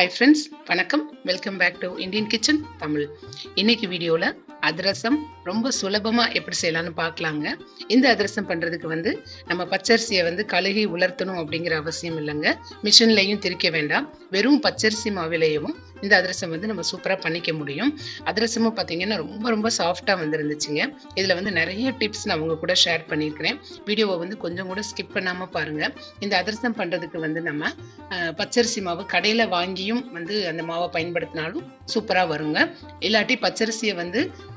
Hi friends, வணக்கம். Welcome back to Indian kitchen Tamil. இன்னைக்கு வீடியோவில் அதிரசம் ரொம்ப சுலபமாக எப்படி செய்யலாம்னு பார்க்கலாங்க. இந்த அதிரசம் பண்ணுறதுக்கு நம்ம பச்சரிசியை கழுகி உலர்த்தணும் அப்படிங்கிற அவசியம் இல்லைங்க. மிஷின்லையும் திரிக்க வேண்டாம். வெறும் பச்சரிசி மாவிலையும் இந்த அதிரசம் நம்ம சூப்பராக பண்ணிக்க முடியும். அதிரசமும் பார்த்தீங்கன்னா ரொம்ப ரொம்ப சாஃப்டாக வந்துருந்துச்சுங்க. இதில் நிறைய டிப்ஸ் நான் உங்க கூட ஷேர் பண்ணியிருக்கிறேன். வீடியோவை கொஞ்சம் கூட ஸ்கிப் பண்ணாமல் பாருங்கள். இந்த அதிரசம் பண்ணுறதுக்கு நம்ம பச்சரிசி மாவு கடையில் வாங்கியும் அந்த மாவை பயன்படுத்தினாலும் சூப்பராக வருங்க. இல்லாட்டி பச்சரிசியை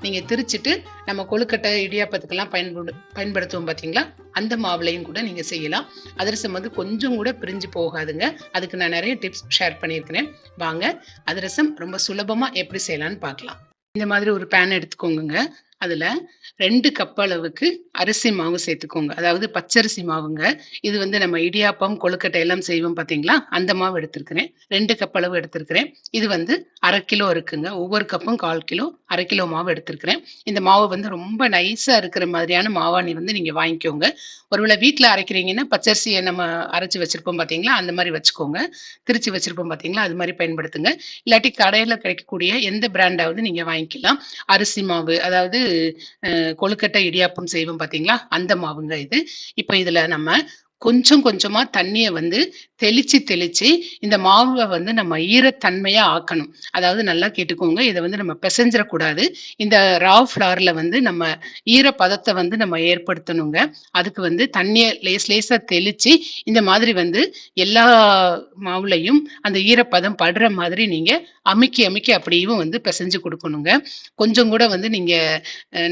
நீங்கள் திரிச்சிட்டு நம்ம கொழுக்கட்டை இடியாப்பத்துக்கெல்லாம் பயன்படுத்துவோம் பார்த்தீங்களா, அந்த மாவுலையும் கூட நீங்கள் செய்யலாம். அதிரசம் கொஞ்சம் கூட பிரிஞ்சு போகாதுங்க. அதுக்கு நான் நிறைய டிப்ஸ் ஷேர் பண்ணியிருக்கிறேன். வாங்க அதிரசம் ரொம்ப சுலபமாக எப்படி செய்யலான்னு பார்க்கலாம். இந்த மாதிரி ஒரு பேன் எடுத்துக்கோங்க. அதில் 2 கப் அளவுக்கு அரிசி மாவு சேர்த்துக்கோங்க. அதாவது பச்சரிசி மாவுங்க. இது நம்ம இடியாப்பம் கொழுக்கட்டை எல்லாம் செய்வோம் பார்த்தீங்களா, அந்த மாவு எடுத்திருக்கிறேன். 2 கப் அளவு எடுத்திருக்கிறேன். இது 1/2 கிலோ இருக்குங்க. ஒவ்வொரு கப்பும் 1/4 கிலோ, 1/2 கிலோ மாவு எடுத்திருக்கிறேன். இந்த மாவு ரொம்ப நைஸாக இருக்கிற மாதிரியான மாவா நீங்கள் வாங்கிக்கோங்க. ஒருவேளை வீட்டில் அரைக்கிறீங்கன்னா பச்சரிசியை நம்ம அரைச்சி வச்சிருப்போம் பார்த்தீங்களா, அந்த மாதிரி வச்சுக்கோங்க. திரிச்சு வச்சிருப்போம் பார்த்தீங்களா, அது மாதிரி பயன்படுத்துங்க. இல்லாட்டி கடையில் கிடைக்கக்கூடிய எந்த பிராண்டாவது நீங்கள் வாங்கிக்கலாம். அரிசி மாவு, அதாவது கொழுக்கட்டை இடியாப்பம் செய்வோம் பாத்தீங்களா, அந்த மாவுங்க இது. இப்ப இதுல நம்ம கொஞ்சம் கொஞ்சமா தண்ணியை தெளிச்சு தெளிச்சு இந்த மாவை நம்ம ஈரத்தன்மையா ஆக்கணும். அதாவது நல்லா கேட்டுக்கோங்க, இதை நம்ம பிசைஞ்சிடக்கூடாது. இந்த ரா ஃபிளார்ல நம்ம ஈரப்பதத்தை நம்ம ஏற்படுத்தணுங்க. அதுக்கு தண்ணியை லேசா தெளிச்சு இந்த மாதிரி எல்லா மாவுலையும் அந்த ஈரப்பதம் படுற மாதிரி நீங்க அமுக்கி அமுக்கி அப்படியும் பிசைஞ்சு கொடுக்கணுங்க. கொஞ்சம் கூட நீங்க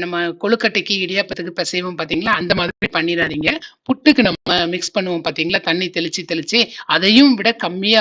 நம்ம கொழுக்கட்டைக்கு இடியாப்பத்துக்கு பிசைவோம் பாத்தீங்களா, அந்த மாதிரி பண்ணிடாதீங்க. புட்டுக்கு நம்ம மிக்ஸ் பண்ணுவோம் பாத்தீங்களா, தண்ணி தெளிச்சு தெளிச்சு, அதையும் விட கம்மியா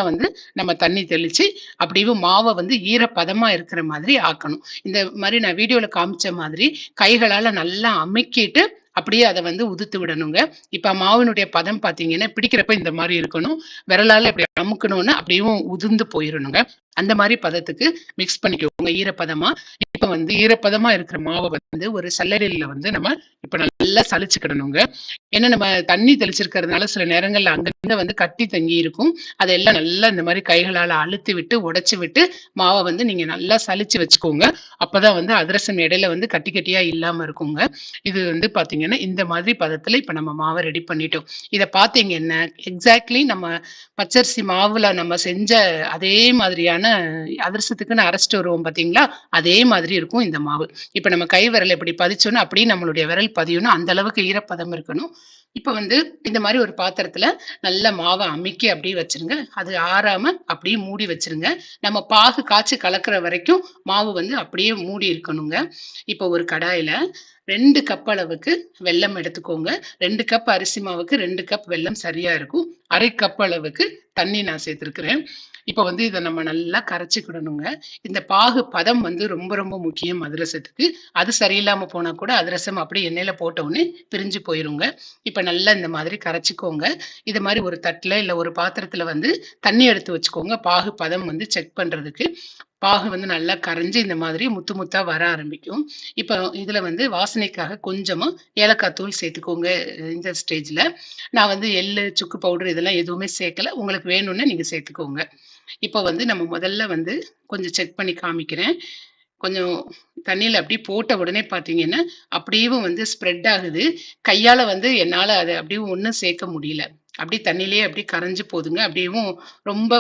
நம்ம தண்ணி தெளிச்சு அப்படியும் மாவை ஈரப்பதமா இருக்கிற மாதிரி ஆக்கணும். இந்த மாதிரி நான் வீடியோல காமிச்ச மாதிரி கைகளால நல்லா அமுக்கிட்டு அப்படியே அதை உதுத்து விடணுங்க. இப்ப மாவினுடைய பதம் பாத்தீங்கன்னா பிடிக்கிறப்ப இந்த மாதிரி இருக்கணும். விரலால இப்படி அமுக்கணும்னா அப்படியும் உதிர்ந்து போயிடணுங்க. அந்த மாதிரி பதத்துக்கு மிக்ஸ் பண்ணிக்கோங்க ஈரப்பதமா. இப்ப ஈரப்பதமா இருக்கிற மாவை ஒரு சல்லடையில நம்ம இப்ப நல்லா சலிச்சுக்கிடணுங்க. ஏன்னா நம்ம தண்ணி தெளிச்சிருக்கிறதுனால சில நேரங்கள்ல அங்கிருந்து கட்டி தங்கி இருக்கும். அதெல்லாம் நல்லா இந்த மாதிரி கைகளால அழுத்தி விட்டு உடைச்சு விட்டு மாவை நீங்க நல்லா சலிச்சு வச்சுக்கோங்க. அப்பதான் அதிரசம் இடையில கட்டி கட்டியா இல்லாம இருக்குங்க. இது பாத்தீங்கன்னா இந்த மாதிரி பதத்துல இப்ப நம்ம மாவை ரெடி பண்ணிட்டோம். இத பாத்தீங்கன்னா எக்ஸாக்ட்லி நம்ம பச்சரிசி மாவுல நம்ம செஞ்ச அதே மாதிரியான அதிரசத்துக்குன்னு அரைச்சிட்டு வருவோம் பாத்தீங்களா, அதே மாதிரி இருக்கும் இந்த மாவு. இப்ப நம்ம கை விரல் எப்படி பதிச்சோன்னா அப்படியே நம்மளுடைய விரல் பதியணும். அந்த அளவுக்கு ஈரப்பதம் இருக்கணும். இப்ப இந்த மாதிரி ஒரு பாத்திரத்துல நல்ல மாவை அமுக்கி அப்படியே வச்சிருங்க. அது ஆறாம அப்படியே மூடி வச்சிருங்க. நம்ம பாகு காய்ச்சி கலக்கிற வரைக்கும் மாவு அப்படியே மூடி இருக்கணுங்க. இப்ப ஒரு கடாயில 2 கப் அளவுக்கு வெல்லம் எடுத்துக்கோங்க. 2 கப் அரிசி மாவுக்கு 2 கப் வெல்லம் சரியா இருக்கும். 1/2 கப் அளவுக்கு தண்ணி நான் சேர்த்திருக்கிறேன். இப்ப இதை நம்ம நல்லா கரைச்சிக்கிடணுங்க. இந்த பாகு பதம் ரொம்ப ரொம்ப முக்கியம் அதிரசத்துக்கு. அது சரியில்லாம போனா கூட அதிரசம் அப்படியே எண்ணெயில போட்ட உடனே பிரிஞ்சு போயிருங்க. இப்ப நல்லா இந்த மாதிரி கரைச்சிக்கோங்க. இது மாதிரி ஒரு தட்டுல இல்ல ஒரு பாத்திரத்துல தண்ணி எடுத்து வச்சுக்கோங்க. பாகு பதம் செக் பண்றதுக்கு. பாகு நல்லா கரைஞ்சு இந்த மாதிரி முத்து முத்தா வர ஆரம்பிக்கும். இப்ப இதுல வாசனைக்காக கொஞ்சமா ஏலக்காய் தூள் சேர்த்துக்கோங்க. இந்த ஸ்டேஜ்ல நான் எள்ளு, சுக்கு பவுடர் இதெல்லாம் எதுவுமே சேர்க்கல. உங்களுக்கு வேணும்னா நீங்க சேர்த்துக்கோங்க. இப்ப நம்ம முதல்ல கொஞ்சம் செக் பண்ணி காமிக்கிறேன். கொஞ்சம் தண்ணியில அப்படி போட்ட உடனே பாத்தீங்கன்னா அப்படியே ஸ்ப்ரெட் ஆகுது. கையால என்னால அதை அப்படியே ஒன்றும் சேர்க்க முடியல. அப்படி தண்ணியிலேயே அப்படி கரைஞ்சு போதுங்க. அப்படியும் ரொம்ப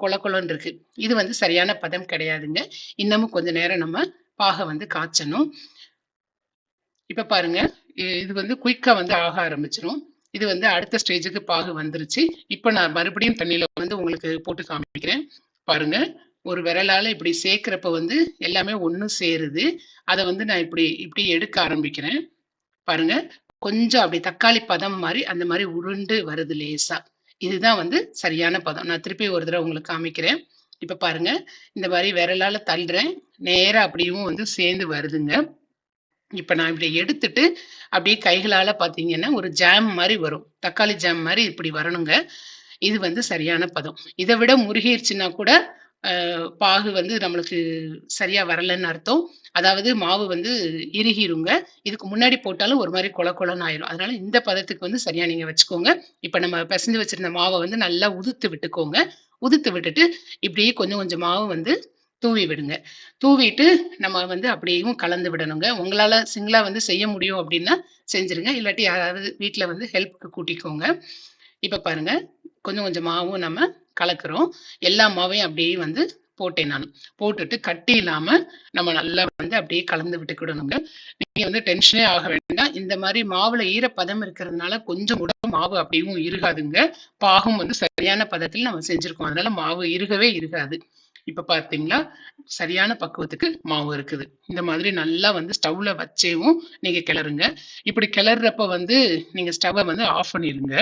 கொல கொலன்னு இருக்கு. இது சரியான பதம் கிடையாதுங்க. இன்னமும் கொஞ்ச நேரம் நம்ம பாக காய்ச்சணும். இப்ப பாருங்க, இது குயிக்கா ஆக ஆரம்பிச்சிரும். இது அடுத்த ஸ்டேஜுக்கு பாகு வந்துருச்சு. இப்ப நான் மறுபடியும் தண்ணியில உங்களுக்கு போட்டு காமிக்கிறேன். பாருங்க, ஒரு விரலால இப்படி சேர்க்கிறப்ப எல்லாமே ஒண்ணு சேருது. அதை நான் இப்படி இப்படி எடுக்க ஆரம்பிக்கிறேன். பாருங்க, கொஞ்சம் அப்படி தக்காளி பதம் மாதிரி அந்த மாதிரி உருண்டு வருது லேசா. இதுதான் சரியான பதம். நான் திருப்பி ஒரு தடவை உங்களுக்கு காமிக்கிறேன். இப்ப பாருங்க, இந்த மாதிரி விரலால தள்ளுறேன். நேரா அப்படியும் சேர்ந்து வருதுங்க. இப்ப நான் இப்படி எடுத்துட்டு அப்படியே கைகளால பாத்தீங்கன்னா ஒரு ஜாம் மாதிரி வரும். தக்காளி ஜாம் மாதிரி இப்படி வரணுங்க. இது சரியான பதம். இதை விட முருகிருச்சுன்னா கூட பாகு நம்மளுக்கு சரியா வரலன்னு அர்த்தம். அதாவது மாவு இறுகிருங்க. இதுக்கு முன்னாடி போட்டாலும் ஒரு மாதிரி கொல கொலன்னு ஆயிரும். அதனால இந்த பதத்துக்கு சரியா நீங்க வச்சுக்கோங்க. இப்ப நம்ம பிசைஞ்சு வச்சிருந்த மாவை நல்லா உதுத்து விட்டுக்கோங்க. உதுத்து விட்டுட்டு இப்படியே கொஞ்சம் கொஞ்சம் மாவு வந்து தூவி விடுங்க. தூவிட்டு நம்ம வந்து அப்படியும் கலந்து விடணுங்க. உங்களால சிங்கிளா வந்து செய்ய முடியும் அப்படின்னா செஞ்சிருங்க. இல்லாட்டி யாராவது வீட்ல வந்து ஹெல்ப்க்கு கூட்டிக்கோங்க. இப்ப பாருங்க, கொஞ்சம் கொஞ்சம் மாவும் நம்ம கலக்குறோம். எல்லா மாவையும் அப்படியே வந்து போட்டேன் நானு. போட்டுட்டு கட்டி இல்லாம நம்ம நல்லா வந்து அப்படியே கலந்து விட்டுக்கிடணுங்க. நீங்க வந்து டென்ஷனே ஆக வேண்டாம். இந்த மாதிரி மாவுல ஈரப்பதம் இருக்கிறதுனால கொஞ்சம் கூட மாவு அப்படியும் இருகாதுங்க. பாகும் வந்து சரியான பதத்தில் நம்ம செஞ்சிருக்கோம். அதனால மாவு இருகவே இருகாது. இப்ப பாத்தீங்களா, சரியான பக்குவத்துக்கு மாவு இருக்குது. இந்த மாதிரி நல்லா வந்து ஸ்டவ்ல வச்சேவும் நீங்க கிளறுங்க. இப்படி கிளறப்ப வந்து நீங்க ஸ்டவ்வை வந்து ஆஃப் பண்ணிருங்க.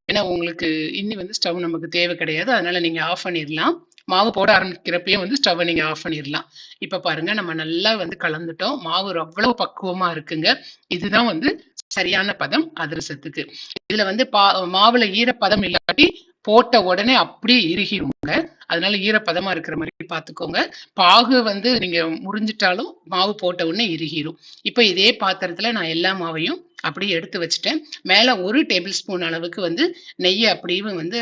ஏன்னா உங்களுக்கு இன்னி வந்து ஸ்டவ் நமக்கு தேவை கிடையாது. அதனால நீங்க ஆஃப் பண்ணிடலாம். மாவு போட ஆரம்பிக்கிறப்பயே வந்து ஸ்டவ்வை நீங்க ஆஃப் பண்ணிடலாம். இப்ப பாருங்க, நம்ம நல்லா வந்து கலந்துட்டோம். மாவு அவ்வளவு பக்குவமா இருக்குங்க. இதுதான் வந்து சரியான பதம் அதிரசத்துக்கு. இதுல வந்து மாவுல ஈரப்பதம் இல்லாட்டி போட்ட உடனே அப்படியே இறுகிருங்க. அதனால ஈரப்பதமா இருக்கிற மாதிரி பாத்துக்கோங்க. பாகு வந்து நீங்க முறிஞ்சிட்டாலும் மாவு போட்ட உடனே இறுகிரும். இப்ப இதே பாத்திரத்துல நான் எல்லா மாவையும் அப்படியே எடுத்து வச்சுட்டேன். மேல 1 டேபிள் ஸ்பூன் அளவுக்கு வந்து நெய்யை அப்படியும் வந்து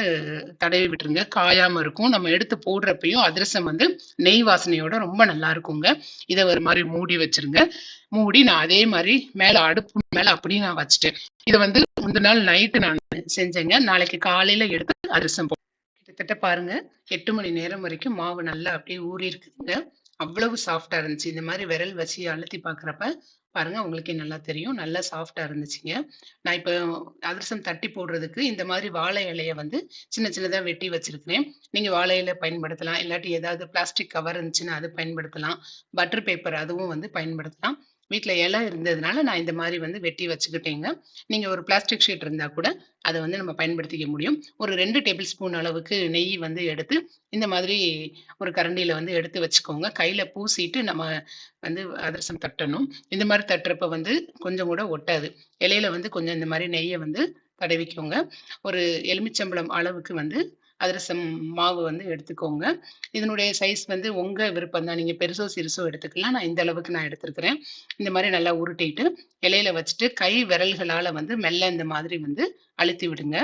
தடவி விட்டுருங்க. காயாம இருக்கும். நம்ம எடுத்து போடுறப்பையும் அதிரசம் வந்து நெய் வாசனையோட ரொம்ப நல்லா இருக்குங்க. இதை ஒரு மாதிரி மூடி வச்சிருங்க. மூடி நான் அதே மாதிரி மேல அடுப்பு மேல அப்படியே நான் வச்சுட்டேன். இதை வந்து முந்தின நாள் நைட்டு நான் செஞ்சேங்க. நாளைக்கு காலையில எடுத்து அதிரசம் கிட்டத்தட்ட பாருங்க 8 மணி நேரம் வரைக்கும் மாவு நல்லா அப்படியே ஊறி இருக்குதுங்க. அவ்வளவு சாஃப்டா இருந்துச்சு. இந்த மாதிரி விரல் வச்சு அழுத்தி பாக்குறப்ப பாருங்க, உங்களுக்கே நல்லா தெரியும். நல்லா சாஃப்டா இருந்துச்சுங்க. நான் இப்போ அதிரசம் தட்டி போடுறதுக்கு இந்த மாதிரி வாழை இலைய வந்து சின்ன சின்னதா வெட்டி வச்சிருக்கிறேன். நீங்க வாழை இலை பயன்படுத்தலாம். இல்லாட்டி ஏதாவது பிளாஸ்டிக் கவர் இருந்துச்சுன்னா அது பயன்படுத்தலாம். பட்டர் பேப்பர் அதுவும் வந்து பயன்படுத்தலாம். வீட்டுல இலை இருந்ததுனால நான் இந்த மாதிரி வந்து வெட்டி வச்சுக்கிட்டேங்க. நீங்க ஒரு பிளாஸ்டிக் ஷீட் இருந்தா கூட அதை வந்து நம்ம பயன்படுத்திக்க முடியும். ஒரு 2 டேபிள் ஸ்பூன் அளவுக்கு நெய் வந்து எடுத்து இந்த மாதிரி ஒரு கரண்டியில வந்து எடுத்து வச்சுக்கோங்க. கையில பூசிட்டு நம்ம வந்து அதிரசம் தட்டணும். இந்த மாதிரி தட்டுறப்ப வந்து கொஞ்சம் கூட ஒட்டாது. இலையில வந்து கொஞ்சம் இந்த மாதிரி நெய்யை வந்து தடவிக்கோங்க. ஒரு எலுமிச்சம்பழம் அளவுக்கு வந்து அதிரசம் மாவு வந்து எடுத்துக்கோங்க. இதனுடைய சைஸ் வந்து உங்க விருப்பம் தான். நீங்க பெருசோ சிறுசோ எடுத்துக்கலாம். நான் இந்த அளவுக்கு நான் எடுத்திருக்கிறேன். இந்த மாதிரி நல்லா உருட்டிட்டு இலையில வச்சுட்டு கை விரல்களால வந்து மெல்ல இந்த மாதிரி வந்து அழுத்தி விடுங்க.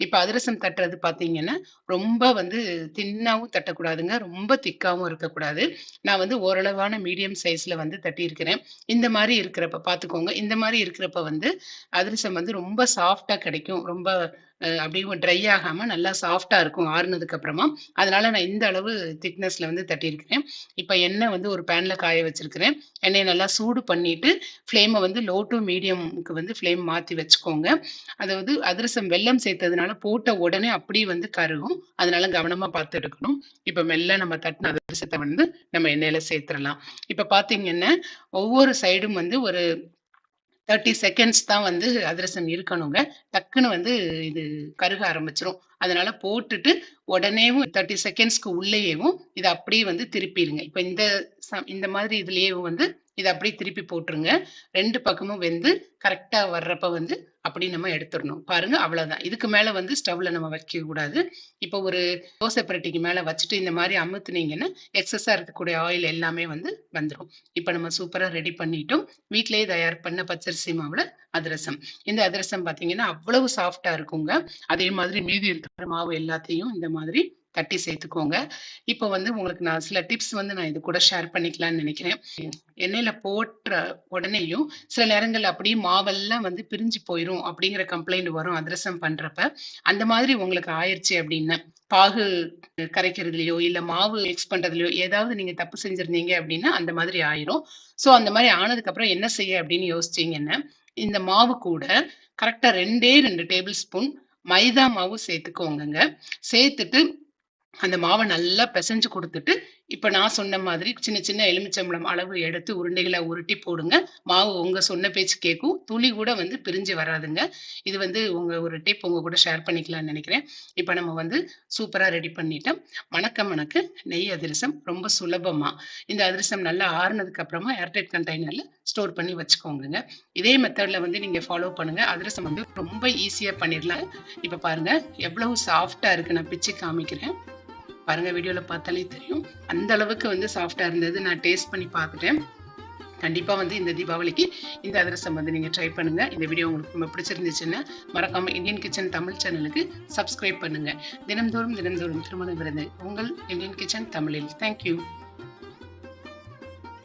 இப்ப அதிரசம் தட்டுறது பாத்தீங்கன்னா ரொம்ப வந்து தின்னாவும் தட்டக்கூடாதுங்க, ரொம்ப திக்காவும் இருக்கக்கூடாது. நான் வந்து ஓரளவான மீடியம் சைஸ்ல வந்து தட்டி இருக்கிறேன். இந்த மாதிரி இருக்கிறப்ப பாத்துக்கோங்க. இந்த மாதிரி இருக்கிறப்ப வந்து அதிரசம் வந்து ரொம்ப சாஃப்டா கிடைக்கும். ரொம்ப அப்படியே ட்ரை ஆகாம நல்லா சாஃப்டா இருக்கும் ஆறுனதுக்கு அப்புறமா. அதனால நான் இந்த அளவு திக்னஸ்ல வந்து தட்டியிருக்கிறேன். இப்ப எண்ணெய் வந்து ஒரு பேன்ல காய வச்சிருக்கிறேன். எண்ணெயை நல்லா சூடு பண்ணிட்டு ஃப்ளேமை வந்து லோ டு மீடியம்க்கு வந்து ஃப்ளேம் மாத்தி வச்சுக்கோங்க. அதாவது அதிரசம் வெல்லம் சேர்த்ததுனால போட்ட உடனே அப்படியே வந்து கருகும். அதனால கவனமா பார்த்து எடுக்கணும். இப்ப மெல்ல நம்ம தட்டின அதிரசத்தை வந்து நம்ம எண்ணெயில சேர்த்துடலாம். இப்ப பாத்தீங்கன்னா ஒவ்வொரு சைடும் வந்து ஒரு 30 செகண்ட்ஸ் தான் வந்து அதிரசம் இருக்கணுங்க. டக்குன்னு வந்து இது கருக ஆரம்பிச்சிரும். அதனால போட்டுட்டு உடனேவும் 30 செகண்ட்ஸ்க்கு உள்ளேயேவும் இதை அப்படியே வந்து திருப்பிடுங்க. இப்ப இந்த மாதிரி இதுலயே வந்து இதை அப்படியே திருப்பி போட்டுருங்க. 2 பக்கமும் வெந்து கரெக்டா வர்றப்ப வந்து அப்படி நம்ம எடுத்துடணும். பாருங்க, அவ்வளவுதான். இதுக்கு மேல வந்து ஸ்டவ்ல நம்ம வைக்க கூடாது. இப்போ ஒரு தோசை பிரட்டிக்கு மேல வச்சுட்டு இந்த மாதிரி அமுத்துனீங்கன்னா எக்ஸஸா இருக்கக்கூடிய ஆயில் எல்லாமே வந்து வந்துடும். இப்ப நம்ம சூப்பரா ரெடி பண்ணிட்டோம். வீட்டிலேயே தயார் பண்ண பச்சரிசி மாவுல அதிரசம். இந்த அதிரசம் பாத்தீங்கன்னா அவ்வளவு சாஃப்டா இருக்குங்க. அதே மாதிரி மீதி இருக்கிற மாவு எல்லாத்தையும் இந்த மாதிரி தட்டி சேர்த்துக்கோங்க. இப்போ வந்து உங்களுக்கு நான் சில டிப்ஸ் வந்து நான் இது கூட ஷேர் பண்ணிக்கலாம்னு நினைக்கிறேன். எண்ணெயில போட்ட உடனேயும் சில நேரங்கள் அப்படியே மாவெல்லாம் வந்து பிரிஞ்சு போயிரும் அப்படிங்கிற கம்ப்ளைண்ட் வரும் அதிரசம் பண்றப்ப. அந்த மாதிரி உங்களுக்கு ஆயிடுச்சு அப்படின்னா பாகு கரைக்கிறதுலயோ இல்ல மாவு மிக்ஸ் பண்றதுலயோ ஏதாவது நீங்க தப்பு செஞ்சிருந்தீங்க அப்படின்னா அந்த மாதிரி ஆயிரும். சோ அந்த மாதிரி ஆனதுக்கு அப்புறம் என்ன செய்ய அப்படின்னு யோசிச்சீங்கன்னா இந்த மாவு கூட கரெக்டா 2 டேபிள் ஸ்பூன் மைதா மாவு சேர்த்துக்கோங்க. சேர்த்துட்டு அந்த மாவை நல்லா பிசைஞ்சு கொடுத்துட்டு இப்ப நான் சொன்ன மாதிரி சின்ன சின்ன எலுமிச்சம்பழம் அளவு எடுத்து உருண்டைகளை உருட்டி போடுங்க. மாவு உங்க சொன்ன பேச்சு கேட்கும். துளி கூட வந்து பிரிஞ்சு வராதுங்க. இது வந்து உங்க ஒரு டிப் உங்க கூட ஷேர் பண்ணிக்கலாம்னு நினைக்கிறேன். இப்ப நம்ம வந்து சூப்பரா ரெடி பண்ணிட்டோம். மணக்க நெய் அதிரசம் ரொம்ப சுலபமா. இந்த அதிரசம் நல்லா ஆறுனதுக்கு அப்புறமா ஏர்டைட் கண்டெய்னர்ல ஸ்டோர் பண்ணி வச்சுக்கோங்க. இதே மெத்தட்ல வந்து நீங்க ஃபாலோ பண்ணுங்க. அதிரசம் வந்து ரொம்ப ஈஸியா பண்ணிடலாம். இப்ப பாருங்க எவ்வளவு சாஃப்டா இருக்கு. நான் பிச்சு காமிக்கிறேன் பாருங்க. வீடியோல பார்த்தாலே தெரியும் அந்த அளவுக்கு வந்து சாஃப்டா இருந்தது. நான் டேஸ்ட் பண்ணி பார்த்துட்டேன். கண்டிப்பா வந்து இந்த தீபாவளிக்கு இந்த அதிரசம் வந்து நீங்க ட்ரை பண்ணுங்க. இந்த வீடியோ உங்களுக்கு ரொம்ப பிடிச்சிருந்துச்சுன்னா மறக்காம இந்தியன் கிச்சன் தமிழ் சேனலுக்கு சப்ஸ்கிரைப் பண்ணுங்க. தினம்தோறும் திருமண விருந்து உங்கள் இந்தியன் கிச்சன் தமிழில். தேங்க்யூ.